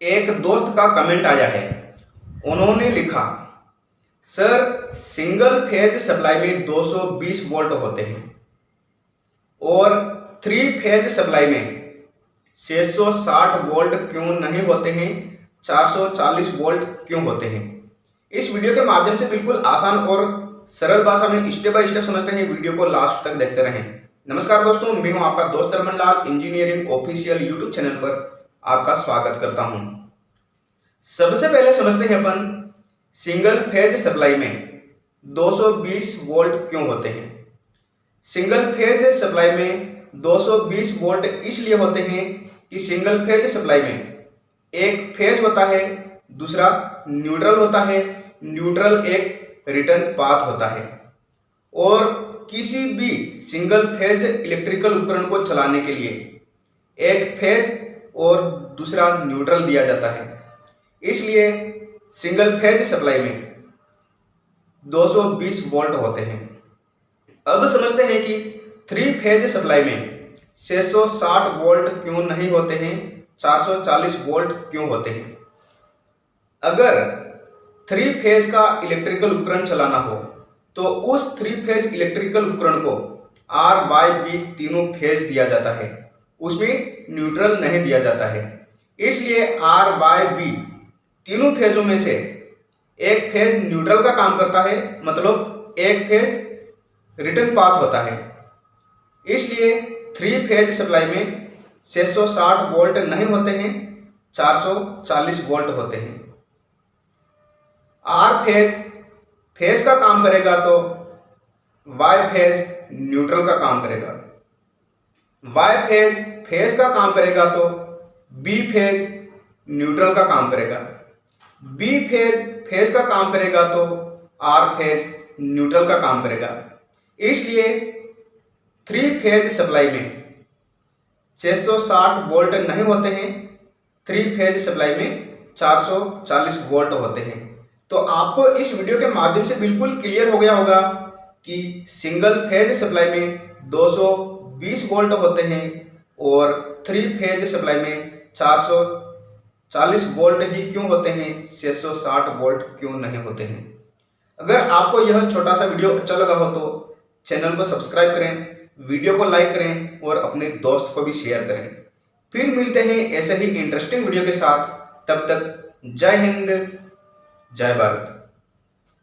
एक दोस्त का कमेंट आया है। उन्होंने लिखा, सर सिंगल फेज सप्लाई में 220 वोल्ट होते हैं और थ्री फेज सप्लाई में 660 वोल्ट क्यों नहीं होते हैं, 440 वोल्ट क्यों होते हैं। इस वीडियो के माध्यम से बिल्कुल आसान और सरल भाषा में स्टेप बाय स्टेप समझते हैं। वीडियो को लास्ट तक देखते रहें। नमस्कार दोस्तों, मैं हूं आपका दोस्त अरमान लाल। इंजीनियरिंग ऑफिशियल यूट्यूब चैनल पर आपका स्वागत करता हूं। सबसे पहले समझते हैं अपन सिंगल फेज सप्लाई में 220 वोल्ट क्यों होते हैं। सिंगल फेज सप्लाई में 220 वोल्ट इसलिए होते हैं कि सिंगल फेज सप्लाई में एक फेज होता है, दूसरा न्यूट्रल होता है। न्यूट्रल एक रिटर्न पाथ होता है और किसी भी सिंगल फेज इलेक्ट्रिकल उपकरण को चलाने के लिए एक फेज और दूसरा न्यूट्रल दिया जाता है। इसलिए सिंगल फेज सप्लाई में 220 वोल्ट होते हैं। अब समझते हैं कि थ्री फेज सप्लाई में 660 वोल्ट क्यों नहीं होते हैं, 440 वोल्ट क्यों होते हैं। अगर थ्री फेज का इलेक्ट्रिकल उपकरण चलाना हो तो उस थ्री फेज इलेक्ट्रिकल उपकरण को आर वाई बी तीनों फेज दिया जाता है, उसमें न्यूट्रल नहीं दिया जाता है। इसलिए आर वाई बी तीनों फेजों में से एक फेज न्यूट्रल का काम करता है, मतलब एक फेज रिटर्न पाथ होता है। इसलिए थ्री फेज सप्लाई में 660 वोल्ट नहीं होते हैं, 440 वोल्ट होते हैं। आर फेज का काम करेगा तो वाई फेज न्यूट्रल का काम करेगा। वाई फेज का काम करेगा तो बी फेज न्यूट्रल का काम करेगा। बी फेज का काम करेगा तो आर फेज न्यूट्रल का काम करेगा। इसलिए थ्री फेज सप्लाई में 660 वोल्ट नहीं होते हैं, थ्री फेज सप्लाई में 440 वोल्ट होते हैं। तो आपको इस वीडियो के माध्यम से बिल्कुल क्लियर हो गया होगा कि सिंगल फेज सप्लाई में 220 वोल्ट होते हैं और थ्री फेज सप्लाई में 440 वोल्ट ही क्यों होते हैं, 660 वोल्ट क्यों नहीं होते हैं। अगर आपको यह छोटा सा वीडियो अच्छा लगा हो तो चैनल को सब्सक्राइब करें, वीडियो को लाइक करें और अपने दोस्त को भी शेयर करें। फिर मिलते हैं ऐसे ही इंटरेस्टिंग वीडियो के साथ। तब तक जय हिंद, जय भारत।